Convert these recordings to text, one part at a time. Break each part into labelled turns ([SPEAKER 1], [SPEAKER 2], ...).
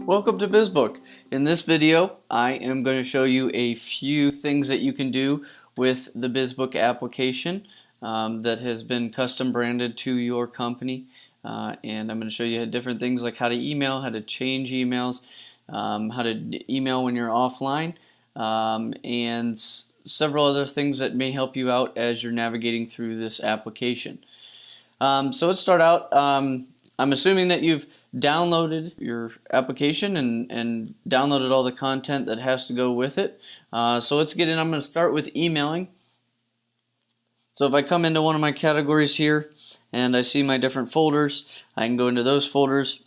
[SPEAKER 1] Welcome to Bizbook. In this video, I am going to show you a few things that you can do with the Bizbook application that has been custom branded to your company. And I'm going to show you different things like how to email, how to change emails, how to email when you're offline, and several other things that may help you out as you're navigating through this application. So let's start out. I'm assuming that you've downloaded your application and downloaded all the content that has to go with it. So let's get in. I'm going to start with emailing. So if I come into one of my categories here and I see my different folders, I can go into those folders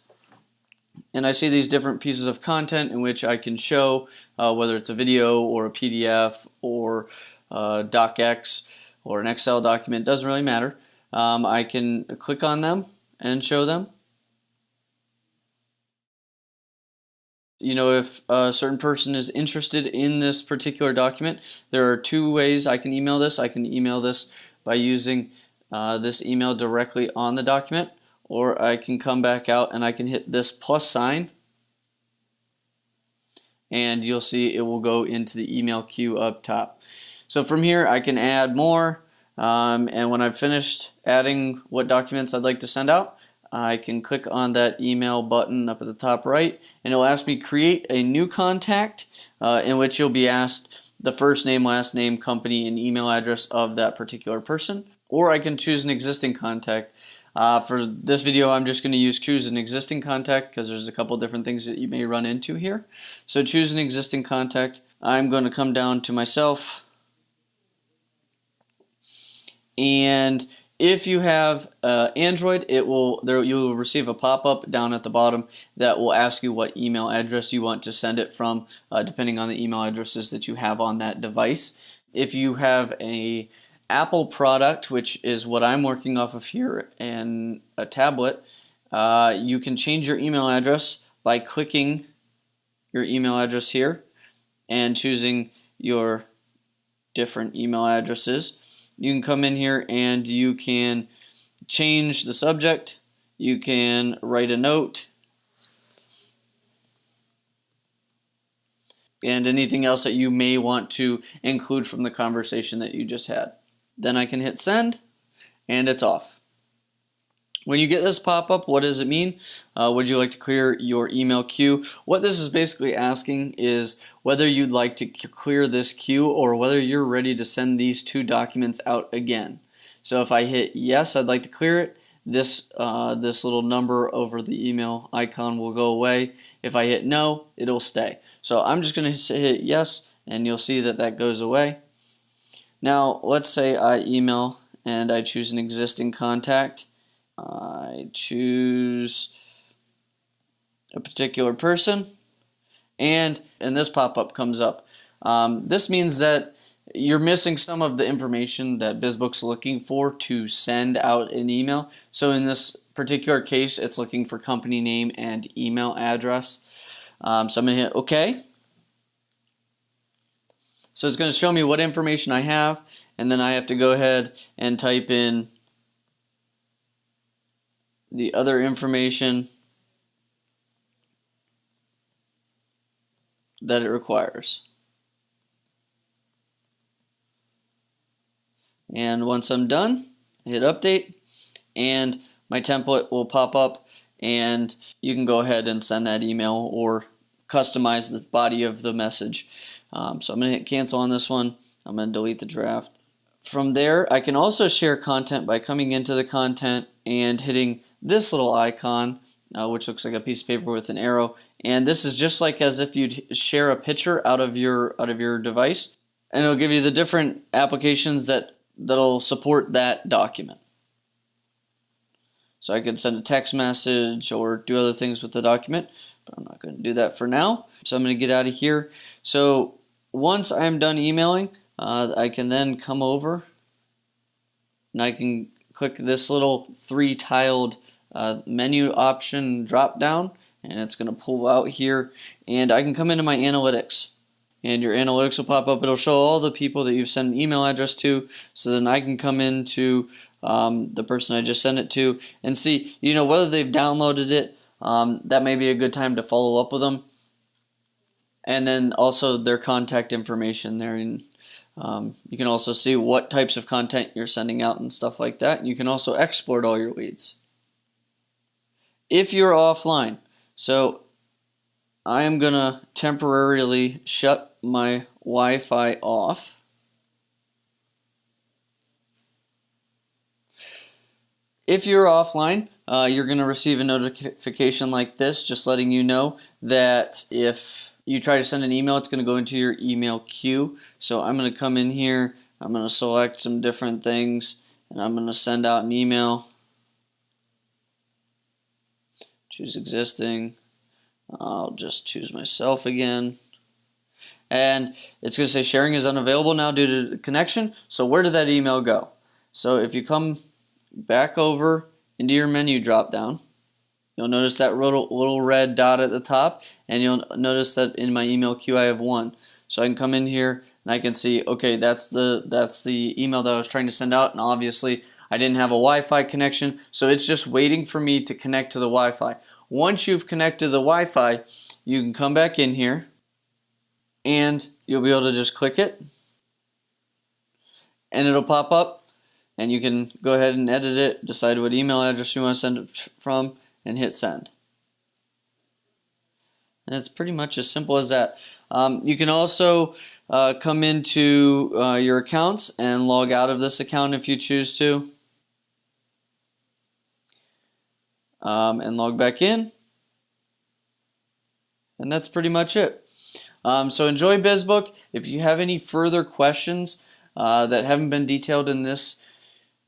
[SPEAKER 1] and I see these different pieces of content in which I can show whether it's a video or a PDF or docx or an Excel document. Doesn't really matter. I can click on them and show them. You know, if a certain person is interested in this particular document, there are two ways I can email this. I can email this by using this email directly on the document, or I can come back out and I can hit this plus sign, and you'll see it will go into the email queue up top. So from here I can add more, and when I've finished adding what documents I'd like to send out, I can click on that email button up at the top right, and it'll ask me create a new contact in which you'll be asked the first name, last name, company, and email address of that particular person. Or I can choose an existing contact. For this video, I'm just going to choose an existing contact because there's a couple different things that you may run into here. So choose an existing contact. I'm going to come down to myself, and if you have Android, you'll receive a pop-up down at the bottom that will ask you what email address you want to send it from, depending on the email addresses that you have on that device. If you have a Apple product, which is what I'm working off of here, and a tablet, you can change your email address by clicking your email address here and choosing your different email addresses. You can come in here and you can change the subject. You can write a note and anything else that you may want to include from the conversation that you just had. Then I can hit send, and it's off. When you get this pop-up, what does it mean? Would you like to clear your email queue? What this is basically asking is whether you'd like to clear this queue or whether you're ready to send these two documents out again. So if I hit yes, I'd like to clear it, this little number over the email icon will go away. If I hit no, it'll stay. So I'm just going to hit yes, and you'll see that that goes away. Now let's say I email and I choose an existing contact. I choose a particular person, and this pop-up comes up. This means that you're missing some of the information that Bizbook's looking for to send out an email. So in this particular case, it's looking for company name and email address. So I'm going to hit OK. So it's going to show me what information I have, and then I have to go ahead and type in the other information that it requires. And once I'm done, I hit update, and my template will pop up, and you can go ahead and send that email or customize the body of the message. So I'm going to hit cancel on this one. I'm going to delete the draft. From there, I can also share content by coming into the content and hitting this little icon, which looks like a piece of paper with an arrow, and this is just like as if you'd share a picture out of your device, and it'll give you the different applications that'll support that document. So I could send a text message or do other things with the document, but I'm not going to do that for now. So I'm going to get out of here. So once I'm done emailing, I can then come over and I can click this little three-tiled menu option drop down, and it's going to pull out here, and I can come into my analytics, and your analytics will pop up. It'll show all the people that you've sent an email address to, so then I can come into the person I just sent it to and see whether they've downloaded it that may be a good time to follow up with them. And then also their contact information there. And you can also see what types of content you're sending out and stuff like that. You can also export all your leads. If you're offline, so I am going to temporarily shut my Wi-Fi off. If you're offline, you're going to receive a notification like this, just letting you know that if you try to send an email, it's going to go into your email queue. So I'm going to come in here, I'm going to select some different things, and I'm going to send out an email. Choose existing. I'll just choose myself again. And it's going to say sharing is unavailable now due to the connection. So where did that email go? So if you come back over into your menu drop down, you'll notice that little red dot at the top, and you'll notice that in my email queue I have one. So I can come in here and I can see, okay, that's the email that I was trying to send out, and obviously I didn't have a Wi-Fi connection, so it's just waiting for me to connect to the Wi-Fi. Once you've connected to the Wi-Fi, you can come back in here and you'll be able to just click it and it'll pop up, and you can go ahead and edit it, decide what email address you want to send it from, and hit send. And it's pretty much as simple as that. You can also come into your accounts and log out of this account if you choose to, and log back in, and that's pretty much it. So enjoy Bizbook. If you have any further questions that haven't been detailed in this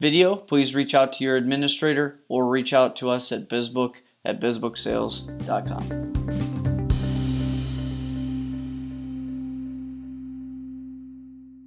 [SPEAKER 1] video, please reach out to your administrator or reach out to us at Bizbook@bizbooksales.com.